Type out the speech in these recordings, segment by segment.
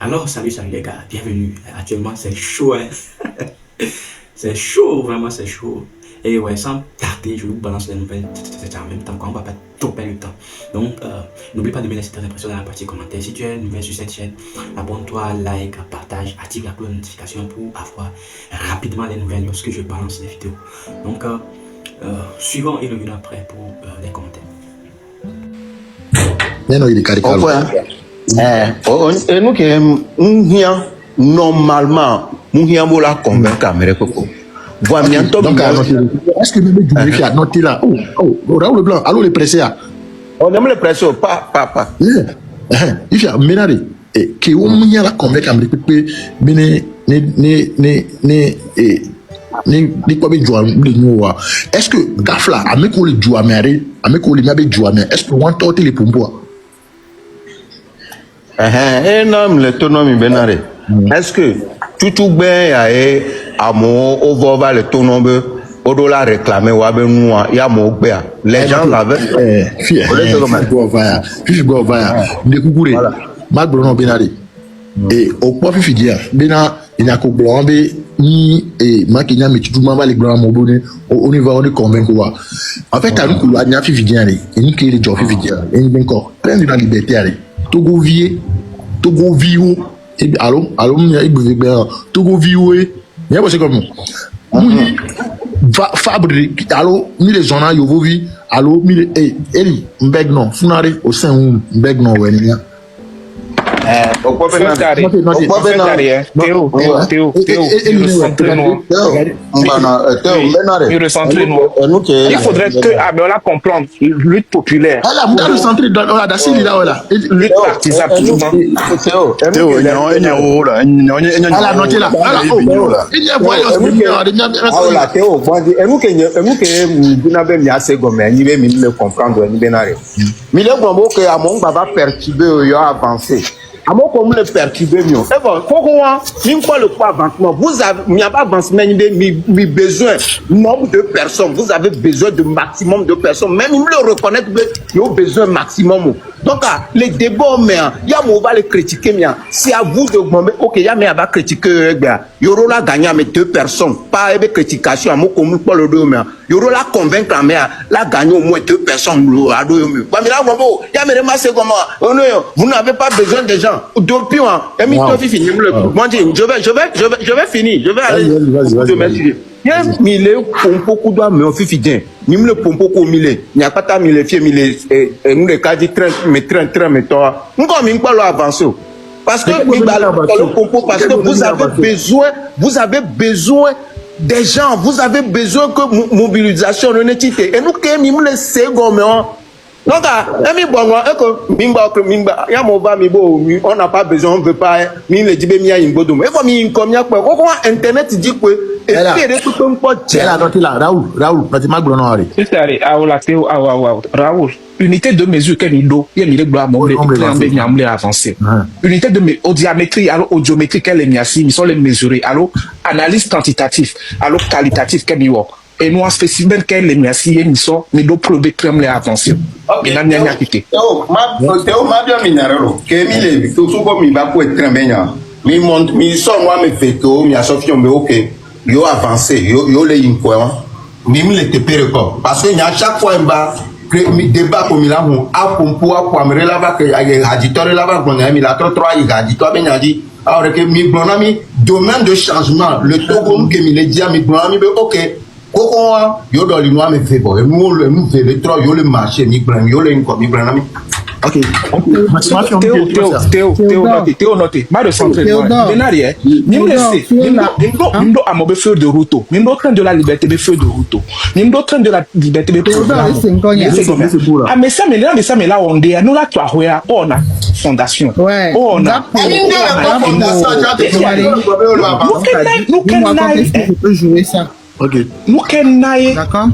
Alors, salut les gars, bienvenue. Actuellement, c'est chaud, hein. C'est chaud, vraiment, c'est chaud. Et ouais, sans tarder, je vous balance les nouvelles en même temps, qu'on ne va pas trop perdre le temps. Donc, n'oublie pas de me laisser tes impressions dans la partie commentaire. Si tu es nouvelle sur cette chaîne, abonne-toi, like, partage, active la cloche de notification pour avoir rapidement les nouvelles lorsque je balance les vidéos. Donc, suivons et revenons après pour les commentaires. Et nous qui normalement nous la convaincre donc est-ce que même du fiat noté là Raoul Blanc allô les pressés on aime les pressés pas il y a ménaré et qui on m'y a la convaincre mais ni quoi joie est-ce que gafla avec les joie mais avec les joie mais est-ce que on tente les pompois non l'autonomie benaré est-ce que tout bien y a mon over le tonombe au dollar réclamé ou avec nous il y a mon béa les gens l'avaient je go vaya de coucourer mal brono benaré et au point fifidia bena il a ko blombe ni et makinya mi tout mama les grands mobone on y va on est convaincre en fait à nous ko anya fifidia ni ni que les job fifidia et bien encore plein de la liberté aller Togo Vio et allô Togo Vio et bien c'est comme fabrique allô mi les zones yo vi allô mi eli mbeg non funare au sein mbeg non wenia Théo, il faudrait que Abiola comprenne lutte populaire. Lutte partisane. Amo comme le perturber mieux. Et bon, pourquoi ni quoi le quoi avancement? Vous avez, il n'y a pas avancement, mi besoin nombre de personnes. Vous avez besoin de maximum de personnes. Même il le reconnaître, il y a besoin maximum. Donc les débats, mais il y a on va les critiquer, mais c'est à vous de ok, il y a mais va critiquer, il y aura la gagnant mais 2 personnes, pas avec critication, amo comme pas le deux mais il y aura la convaincre mais la gagner au moins 2 personnes. Mais là, il y a mais c'est comment? Vous n'avez pas besoin de gens. Depuis je vais finir, je vais aller. Mille pompo kudo me ofifidien ni le pompo ko mille ni akata mille fie mille nous les cas dit train mais toi encore mi pas avancer parce que le pompo parce que vous avez besoin des gens, vous avez besoin que mobilisation et nous que mi le second donc, on n'a pas besoin, on ne veut pas, mais les dit, mais il y a Internet dit que, Raoul, unité de mesure qu'elle nous il y a avancé. Unité de audiométrie, alors audiométrie qu'elle est mise, ils sont les mesurés, alors analyse quantitative, alors qualitative qu'elle y a. Et nous, en spécimen, qu'elle est mise, ils sont, mais nous prouver qu'elle est avancée. Et là, il y a quitté. Théo, ma bien minéralo, que mi tout comme il va pour être très bien. Mi monte, mi sort moi me fait que mi a sorti mais ok, yo avancé, yo les incohérents. Mi me le tepere quoi. Parce que à chaque fois il va débat comme il a mon a pour me là-bas que agitateur là-bas qu'on a mis la 3 il a dit toi ben a dit alors que mi bonami domaine de changement le Togo que mi le dit mi bonami ok. Pourquoi yo dans les noirs me fait bon nous le fait le trois yo le marché mi prend yo le comme mi prend mi ok Théo noté mal de centrer benari nimdo amobe feu de route nimdo train de la liberté be feu de route nimdo train de la liberté be mais ça mais là on dit nous là tu as on a fondation on a nous jouer ça. Ok. Nous qu'est-ce d'accord.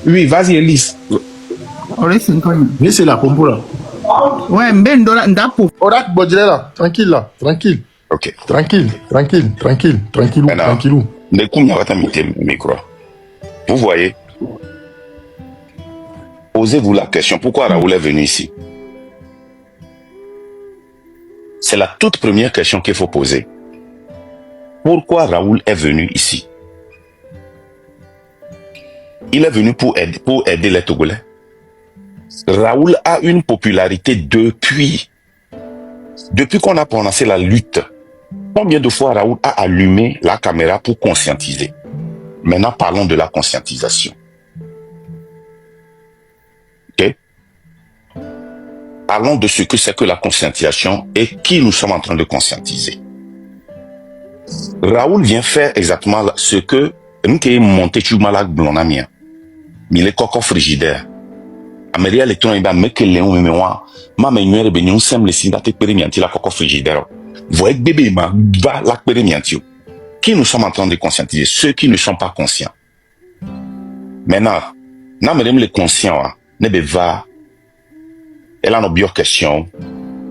Oui, vas-y Elise. Mais c'est la pompe là. Ouais, ben dans la pompe. Orak Bodjele là, tranquille là, tranquille. Ok. Tranquillou. Micro. Vous voyez, posez-vous la question, pourquoi Raoul est venu ici? C'est la toute première question qu'il faut poser. Pourquoi Raoul est venu ici? Il est venu pour aider les Togolais. Raoul a une popularité depuis qu'on a prononcé la lutte. Combien de fois Raoul a allumé la caméra pour conscientiser? Maintenant, parlons de la conscientisation. Ok? Parlons de ce que c'est que la conscientisation et qui nous sommes en train de conscientiser. Raoul vient faire exactement ce que nous qui monté sur malak blonamien. Mais les cocos frigidaires. Amélia les tons iba me que léon me moi. Ma menuere benyon sem le sinda te perimianti la coco frigidaire. Voyez bébé ma va la perimianti. Qui nous sommes en train de conscientiser? Ceux qui ne sont pas conscients. Maintenant, na madame les conscients, ne be va. Elle a nos bio questions.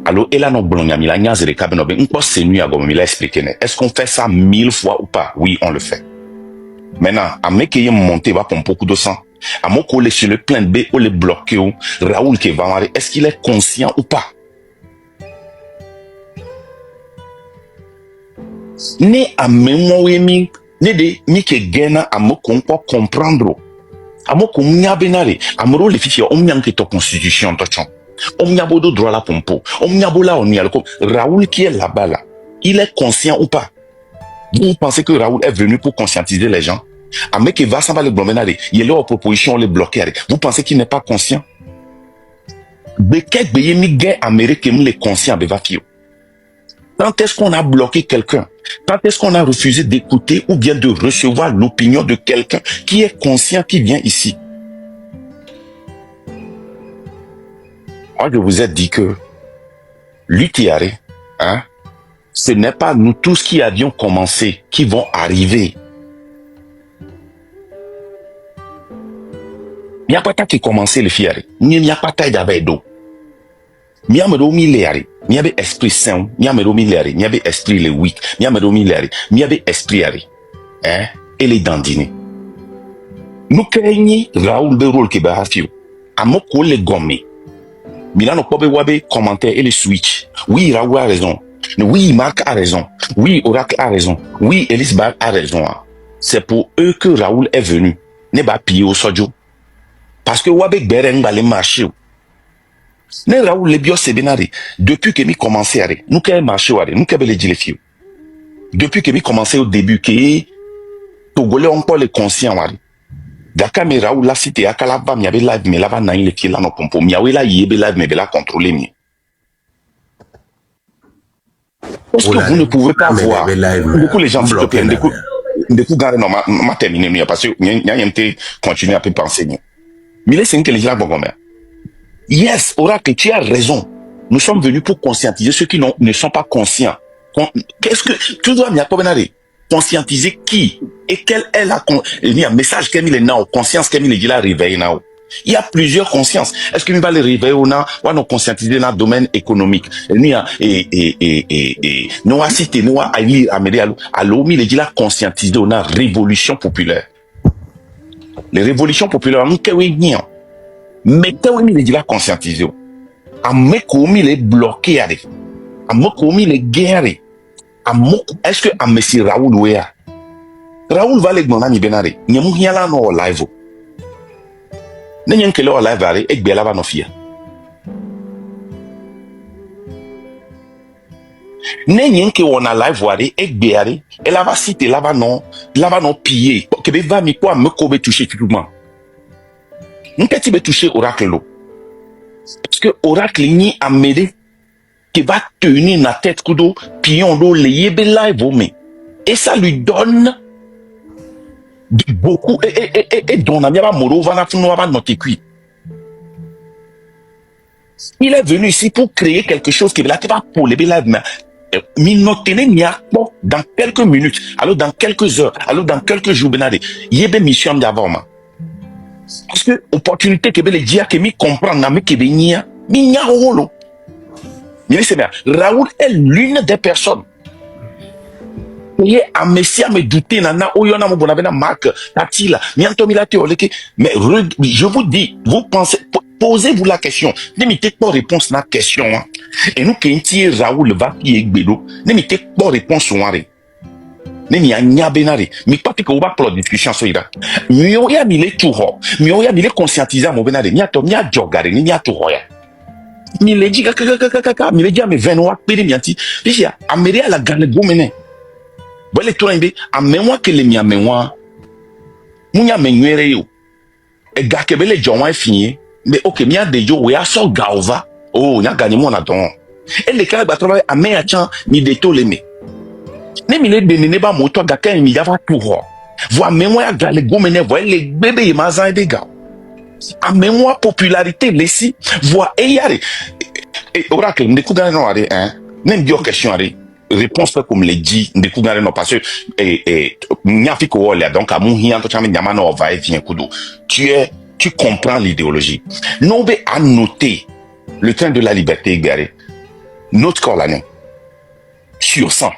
Alors, elle a nos blondiami la niaze de cabenobe. On peut se nuire à gomme, il a expliqué. Est-ce qu'on fait ça 1000 fois ou pas? Oui, on le fait. Maintenant, à me qui est monté va pour beaucoup de sang. À mon collègue sur le plan B ou le bloqué ou Raoul qui va marier, est-ce qu'il est conscient ou pas? Ne à mémoire mi, ne de mi que gena à me comprendre. À me qu'on benare, à me rôle fichier, on m'y a que ta constitution tochon. On m'y a beau de droit la pompo. On m'y a beau là, on y a le coup. Raoul qui est là-bas là, il est conscient ou pas? Vous pensez que Raoul est venu pour conscientiser les gens? Un mec qui va s'en va le blonbenare, il est là aux propositions, on les bloquer. Vous pensez qu'il n'est pas conscient? De quel pays mi gain américain les conscients de vafio? Quand est-ce qu'on a bloqué quelqu'un? Quand est-ce qu'on a refusé d'écouter ou bien de recevoir l'opinion de quelqu'un qui est conscient, qui vient ici? Moi, je vous ai dit que l'UTIARE, hein, ce n'est pas nous tous qui avions commencé, qui vont arriver. Il n'y a pas ta qui commençait le fiare. Il n'y a pas ta d'avait d'eau. Il y a me domi l'air. Il y avait esprit saint. Il y a me domi l'air. Il y avait esprit le week. Il y a me domi l'air. Il y avait esprit ari. Hein? Et les dandinés. Nous craignons Raoul de rôle qui va faire. À mon collègue gommé. Milano Kobe Wabe commentaire et le switch. Oui, Raoul a raison. Oui, Marc a raison. Oui, Oracle a raison. Oui, Elisabeth a raison. C'est pour eux que Raoul est venu. Ne pas piller au sojo. Parce que Wabe Beren va les marcher. Ne Raoul le bio c'est benari. Depuis que mi commencé à nous qu'elle marché à nous qu'elle les dit les filles. Depuis que mi commencé au début que Togolais on peut les conscients à Dakar mais Raoul la cité à Kalaba mi avait live mais là-bas naï les pieds là non pompo mi avait là yébe live mais là contrôler mi. Parce que vous ne pouvez pas voir. Beaucoup les gens se plaignent. Du coup, gars, non, m'a terminé, parce que n'y a rien de continuer à penser. Mais là, c'est que les gens vont dire. Yes, Oracle, tu as raison. Nous sommes venus pour conscientiser ceux qui ne sont pas conscients. Qu'est-ce que, tu dois m'y apprendre conscientiser qui? Et quel est il y a un message qu'elle est là, conscience qu'elle est là, réveil là. Il y a plusieurs consciences. Est-ce que nous va les réveiller ou non? Ou nous conscientiser dans le domaine économique? Nous nous a cité, nous a lire à l'OMI, il dit la conscientiser dans la révolution populaire. Les révolutions populaires, nous qu'est-ce mais qu'est-ce qu'il dit la conscientiser? À me commis les bloquer, à me commis les guerres. Est-ce que à Messie Raoul ouéa? Raoul va les gmona ni benare. N'y a rien là non live. N'ayant que leur live aller et bien là-bas nos filles. N'ayant que on a live aller et bien aller et là-bas citer là-bas non piller. Que be va mi quoi me kobe toucher tout le monde. Nous petit be toucher Oracle l'eau. Parce que Oracle ni a m'aider qui va tenir la tête kudo pion d'eau les yebe live mais et ça lui donne beaucoup et dont on a moro va notre cuit. Il est venu ici pour créer quelque chose qui va pour les live mais dans quelques minutes, alors dans quelques heures, alors dans quelques jours benade yebe mission d'avant. Parce que opportunité que les dia que mi comprendre na me que benia mi nya holo. Raoul est l'une des personnes. Et à Messia me douter nana oyona mo bonavena marque tatila mianto milate oleke mais je vous dis vous pensez Posez-vous la question. Ne mettez pas réponse à la question. Hein. Et nous, qui Raoul va qui est bédo, ne mettez pas réponse au mari. Ne mi anya benare. Mi pas que on va pour la discussion sur ira. Mi o ya mi le tout ho. Mi o ya mi le conscientiser mon benare. Mi ato mi a jogare ni mi a tout ho ya. Mi le dit kaka mi le dit à mes 20 noix péré mi anti. Puis ya améré à la gane gomene. Bon les tout imbe a mémoire que le mi a mémoire. Munya menwere yo. E ga ke bele jonwa fini. Mais ok mi a de yo we a so gaova. Oh nya gani mo na don. E le ka ba travailler a me a chan mi de to le me. Ne mi le benene ba moto ga kan mi yava tout ho. Voi mémoire ga le gomene voi le bébé mazan de ga. A mémoire popularité lesi voi e yare. Et oracle me kugana no are hein. Nem bio question are. Réponse pas comme le dit de kugana no parce que nyafi ko wole donc a mon hian to chama nyama no va et vient kudo. Tu comprends l'idéologie. Non be à noter le train de la liberté égaré. Notre corps là non. Sur 100.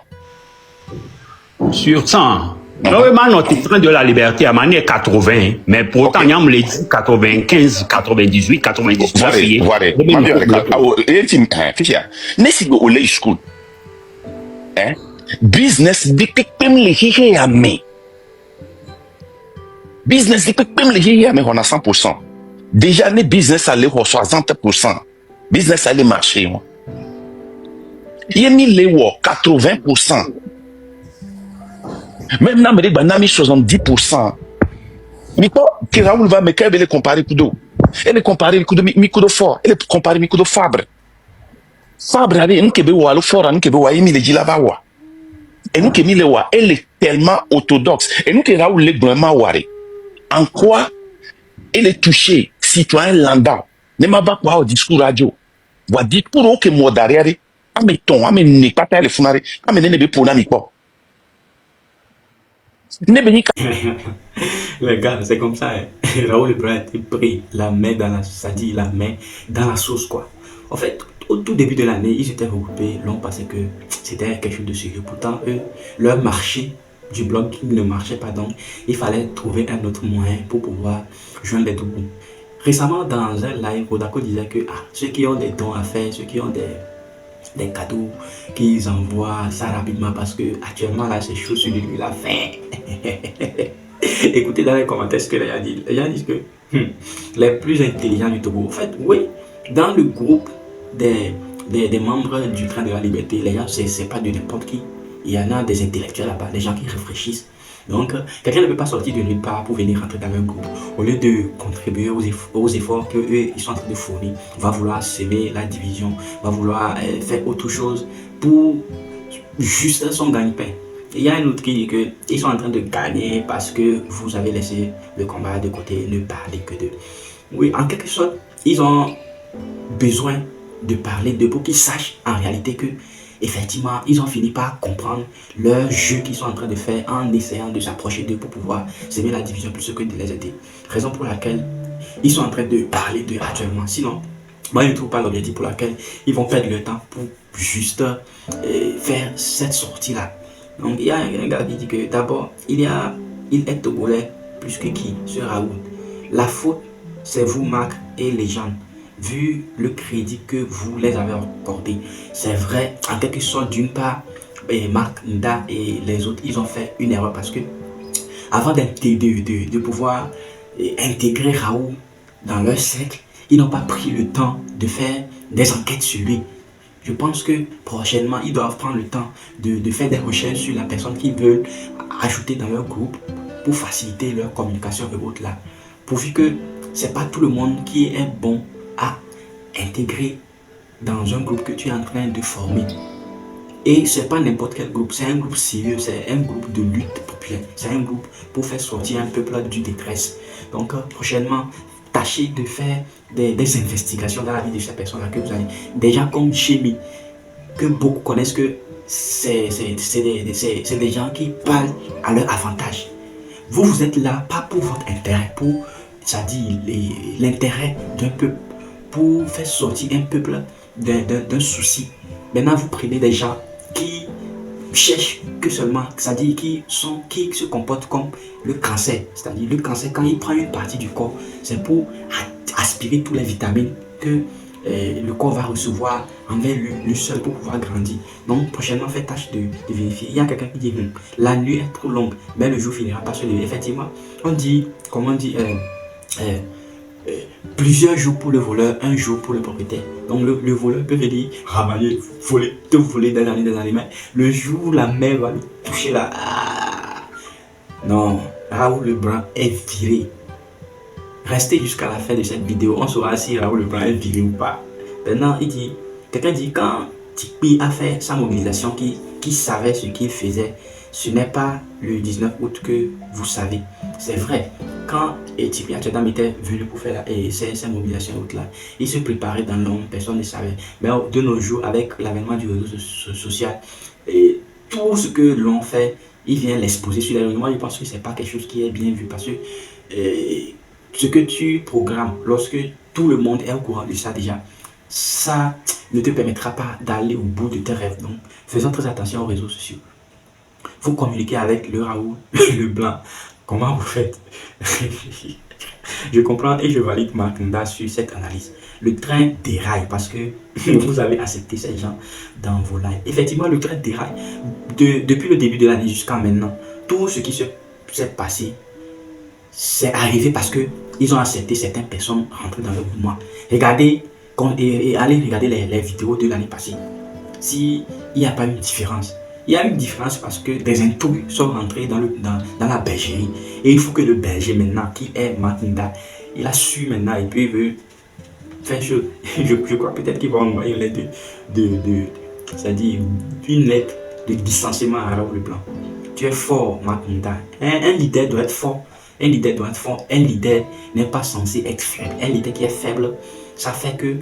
Sur 100. Normalement, notre train de la liberté à manière 80, mais pourtant, il y a les 95, 98, 99. Voilà. School. Business, business, on a 100%. Déjà, les business allaient au 60%. Business allait marcher. Il y a les 80%. Même dans les banami 70%. Mais quoi, que Raoul va me faire comparer Kudo. Elle comparer Kudo Mikudo fort. Elle comparer Mikudo Fabre. Fabre avait un kebe ou alo fort, un kebe ou aimi le jilabawa. Et nous qui mis le wa, elle est tellement orthodoxe. Et nous qui Raoul le vraiment wari. En quoi elle est touchée, citoyen lambda. Ne m'a pas quoi au discours radio. Wa dit pour que moi derrière, ame ton, ame ne pas taire le funari, ame ne be pour na mi quoi. Les gars, c'est comme ça. Hein. Raoul Leblanc a été pris la main dans la, ça dit la main dans la sauce quoi. En fait, au tout début de l'année, ils étaient regroupés, l'on pensait que c'était quelque chose de sérieux. Pourtant, eux, leur marché du blog ne marchait pas, donc il fallait trouver un autre moyen pour pouvoir joindre les deux bouts. Récemment, dans un live, Rodako disait que ceux qui ont des dons à faire, ceux qui ont des cadeaux qu'ils envoient ça rapidement parce que actuellement là c'est chaud sur lui, il a faim. Écoutez dans les commentaires ce que les gens disent. Les gens disent que les plus intelligents du Togo, en fait oui, dans le groupe des membres du train de la liberté, les gens c'est pas de n'importe qui, il y en a des intellectuels là-bas, des gens qui réfléchissent. Donc, quelqu'un ne peut pas sortir de nulle part pour venir rentrer dans un groupe. Au lieu de contribuer aux efforts qu'eux, ils sont en train de fournir, va vouloir semer la division, va vouloir faire autre chose pour juste son gagne-pain. Il y a un autre qui dit qu'ils sont en train de gagner parce que vous avez laissé le combat de côté, ne parler que d'eux. Oui, en quelque sorte, ils ont besoin de parler d'eux pour qu'ils sachent en réalité que effectivement, ils ont fini par comprendre leur jeu qu'ils sont en train de faire en essayant de s'approcher d'eux pour pouvoir semer la division plus que de les aider. Raison pour laquelle ils sont en train de parler d'eux actuellement. Sinon, moi je ne trouve pas l'objectif pour laquelle ils vont perdre le temps pour juste faire cette sortie-là. Donc il y a un gars qui dit que d'abord, il est togolais plus que qui, ce Raoul. La faute, c'est vous, Marc et les gens. Vu le crédit que vous les avez accordé, c'est vrai, en quelque sorte, d'une part, Marc, Nda et les autres, ils ont fait une erreur parce que avant de pouvoir intégrer Raoul dans leur cercle, ils n'ont pas pris le temps de faire des enquêtes sur lui. Je pense que prochainement, ils doivent prendre le temps de faire des recherches sur la personne qu'ils veulent ajouter dans leur groupe pour faciliter leur communication et autres là. Pourvu que c'est pas tout le monde qui est bon à intégrer dans un groupe que tu es en train de former. Et c'est pas n'importe quel groupe, c'est un groupe sérieux, c'est un groupe de lutte populaire, c'est un groupe pour faire sortir un peuple du détresse. Donc prochainement, tâchez de faire des investigations dans la vie de ces personnes-là que vous avez. Des gens comme Chemi, que beaucoup connaissent que c'est des gens qui parlent à leur avantage. Vous êtes là, pas pour votre intérêt, pour, ça dit, l'intérêt d'un peuple, pour faire sortir un peuple d'un souci. Maintenant, vous prenez des gens qui cherchent que seulement, c'est-à-dire qui se comportent comme le cancer. C'est-à-dire le cancer, quand il prend une partie du corps, c'est pour aspirer toutes les vitamines que le corps va recevoir envers lui seul pour pouvoir grandir. Donc prochainement, faites tâche de vérifier. Il y a quelqu'un qui dit la nuit est trop longue, mais le jour finira par se lever. Effectivement, on dit, comment on dit, plusieurs jours pour le voleur, un jour pour le propriétaire. Donc le voleur peut venir ravaler, voler, te voler des années, mais le jour où la mer va le toucher là, non, Raoul Leblanc est viré. Restez jusqu'à la fin de cette vidéo, on saura si Raoul Leblanc est viré ou pas. Maintenant, quelqu'un dit quand Tikpi a fait sa mobilisation, qui savait ce qu'il faisait, ce n'est pas le 19 août que vous savez. C'est vrai, quand Tikpi Achadam était venu pour faire sa mobilisation là, il se préparait dans l'ombre, personne ne savait. Mais de nos jours, avec l'avènement du réseau social, et tout ce que l'on fait, il vient l'exposer sur les réseaux. Moi, je pense que ce n'est pas quelque chose qui est bien vu parce que ce que tu programmes, lorsque tout le monde est au courant de ça déjà, ça ne te permettra pas d'aller au bout de tes rêves. Donc, faisons très attention aux réseaux sociaux. Vous communiquez avec le Raoul Leblanc. Comment vous faites? Je comprends et je valide Marc Nda sur cette analyse. Le train déraille parce que vous avez accepté ces gens dans vos lives. Effectivement, le train déraille. Depuis le début de l'année jusqu'à maintenant, tout ce qui s'est passé, c'est arrivé parce que ils ont accepté certaines personnes rentrer dans le mouvement. Regardez et allez regarder les vidéos de l'année passée. S'il n'y a pas une différence. Il y a une différence parce que des intrus sont rentrés dans la bergerie. Et il faut que le berger maintenant, qui est Matinda, il a su maintenant et puis il veut faire chose. Je crois peut-être qu'il va envoyer une lettre c'est-à-dire une lettre de distanciement à Raoul Leblanc. Tu es fort, Matinda. Un leader doit être fort. Un leader doit être fort. Un leader n'est pas censé être faible. Un leader qui est faible, ça fait que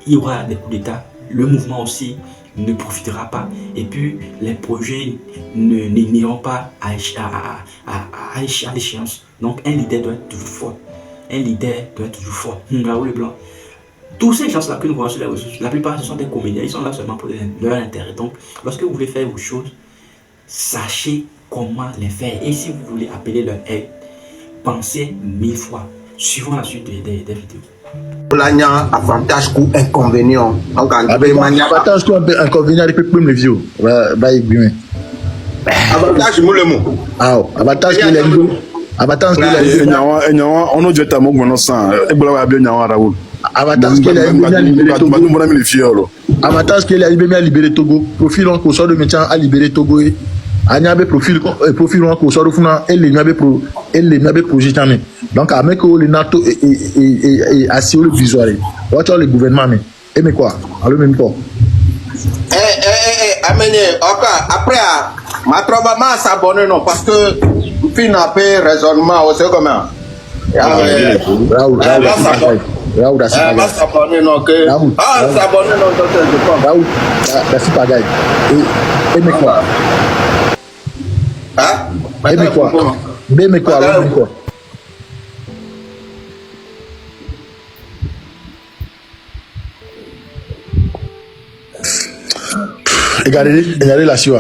il y aura des coups d'État. Le mouvement aussi ne profitera pas. Et puis, les projets n'iront pas à l'échéance. Donc, un leader doit être toujours fort. Un leader doit être toujours fort. Raoul Leblanc. Tous ces gens-là que nous voyons sur les réseaux, la plupart, ce sont des comédiens. Ils sont là seulement pour leur intérêt. Donc, lorsque vous voulez faire vos choses, sachez comment les faire. Et si vous voulez appeler leur aide, pensez 1000 fois. Suivant la suite des vidéos. Là, il y a un avantage ou inconvénient. Avantage ou inconvénient, il peut plus me vieux. Avantage, le mot. Ah, avantage qu'il est libre. Avantage qu'il est libre. On a déjà tamou maintenant sans. Et voilà bien Nyawa Raoul. Avantage qu'il est libre. Avantage qu'il est libre, libérer Togo. Profil en sort de métier à libérer Togo. Anyabe profil en sort de funa et les nabe projet jamais. Donc avec le NATO et assurer le visuel. Watch le gouvernement mais quoi? Alors même pas. Amenez après ma probablement s'abonner non parce que fin a fait raisonnement au second comment. Raoul s'abonner non que s'abonner non je crois. Raoul c'est pas gay. Et mais quoi? Hein? Mais quoi? Regardez la suite.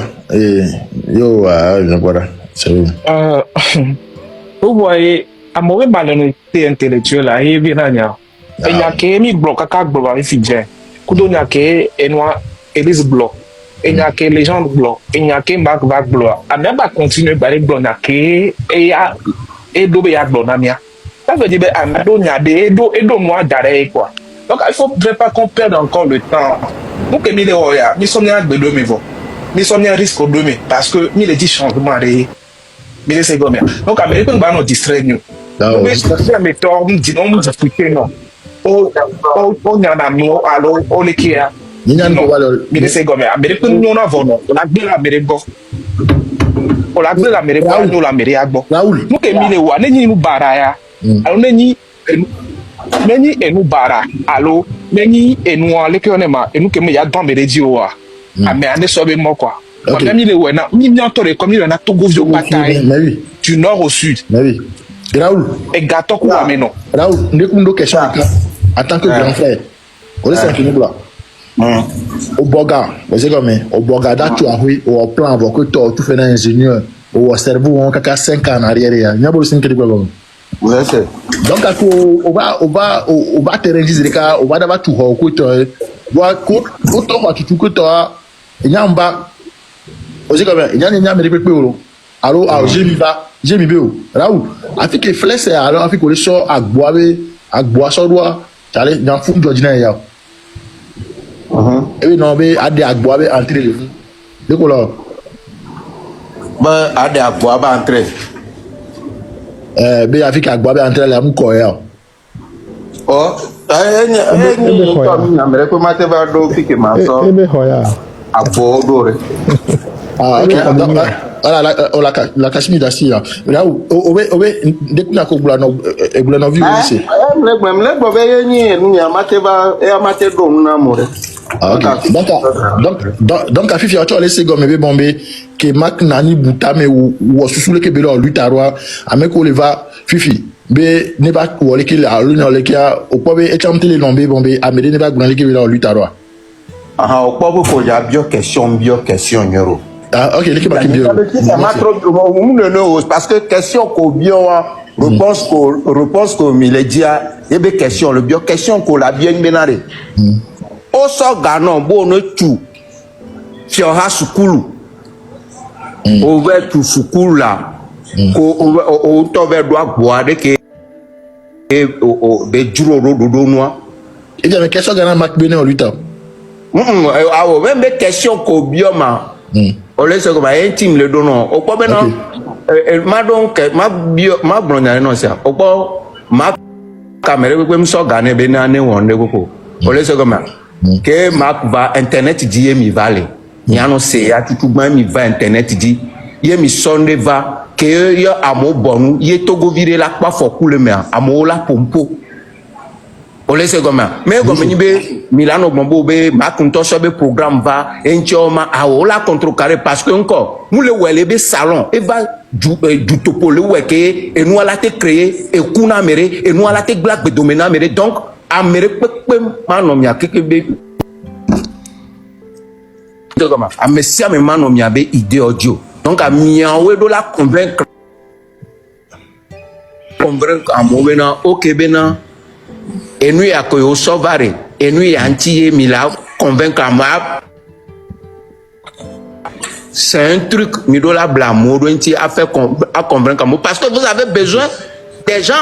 Vous voyez, à mauvais malhonnêteté intellectuelle, là, il y a qui bloque à bloc avec Fidjien. Kudo n'y a qui Elise bloc. Il y a que les gens bloquent, il y a que Marc va bloquer. À même pas continuer par les blocs, et il y a deux blocs. Ça veut dire que deux mois d'arrêt quoi. Donc il faut pas qu'on perde encore le temps. Nous que nous sommes à deux mais nous sommes à risque de demain parce que nous les 10 changements de mais c'est comme donc Américains va nous distraire nous. Mais c'est mais toi on dit non. On y en a nous alors on les qui a mais c'est comme Américains nous on a vono on a bien l'Amérique on a bien l'Amérique nous l'Amérique nous que mille wa nous baraya alors nous bara allo neni enu ale ke onema enu ke me ya don mereji o wa ame ane so be mo kwa on a mis le wena ni mi entore comme il na Togo vio bataille du nord au sud mais oui Raoul et gâteau ko ameno Raoul ndekundo question en tant que grand frère on est simplement là au boga c'est comme au boga da tu a oui au plan avant que tu fait un ingénieur au cerveau on kaka 5 ans en arrière ya nya bolo 5 de quoi Ouais, c'est. Donc, on va te réaliser les cas, on va d'abord tout haut, côté, voir, autant que tu que toi, il y a un bas, aussi comme il y a un mais alors, j'ai mis bio. Raoul, afin que flèche, alors, afin que les sorts à boire, ça doit, t'allais, dans le fond de l'ordinaire, et oui, non, mais à des à boire, entrer le fond. De quoi là? Ben, à des bois, entrer. Mais avec à boire, entrer là, mon corps. Oh, mais comment tu vas donc que ma soeur à Bordeaux? Ah, ok. Voilà, la Cachemire d'assis là. Là où, dès qu'on a qu'on boula no vu ici. Ah, ok. Donc, à Fifi, tu as laissé gomme et bombé que Mac Nani Boutame ou sous le Québec ou l'Utaroa, à me coller va Fifi. Mais ne pas ou les a l'union les kia au poids et chanter les noms bombé à me ne pas gagner les ou l'Utaroa. Ah, au poids pour y a bio question euro. Ah, ok, l'équipe qui bio. Parce que question qu'on bio réponse qu'on me dit il y a des questions le bio question qu'on la bien benaré. Au sort gagnant bon ne tout. Fioha sukulu. Over to sukulu là. Au tover doit boire que des jours de noix. Et bien, question gagnant Mac Benet en 8 ans. Même des questions qu'au bioma. On laisse comme intime le donnant. Au point maintenant, ma donc ma blonde non ça. Au point ma caméra comme ça gagner benane on ne beaucoup. On laisse comme que ma va internet dit mi vale. Il a non c'est à tout même mi va internet dit il mi sonde va que il a mo bonu il togo virer la pas faut couler mais a mo la pompo. On laisse comme mais comme ni be Milano Gombo be Makunto be programme va enchoma a ola contrecarrer parce que encore nous le wele be salon et va du topo le weke et nous ala te créer et kuna mere et nous ala te black be domena mere donc a mere pepe manom ya keke be donc a messia me manom ya be idée audio donc a miawe do la convaincre à movena OK bena et nous à quoi au sauvare et nous anti mila convaincre à c'est un truc mi do la blamo do à faire à convaincre parce que vous avez besoin des gens.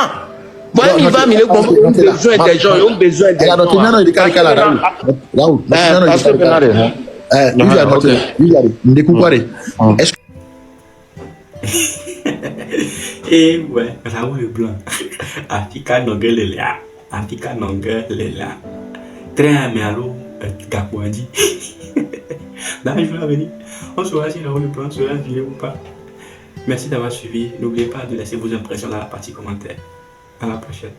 Moi il va mi le besoin des gens, ils ont besoin des gens. Parce que et ouais, Raoul Blanc. Africa Nongel là. Africa Nongel là. Très améalo, Gapouadi. Dans les jours à venir, on saura si Raoul Blanc sera viré ou pas. Merci d'avoir suivi. N'oubliez pas de laisser vos impressions dans la partie commentaire. À la prochaine.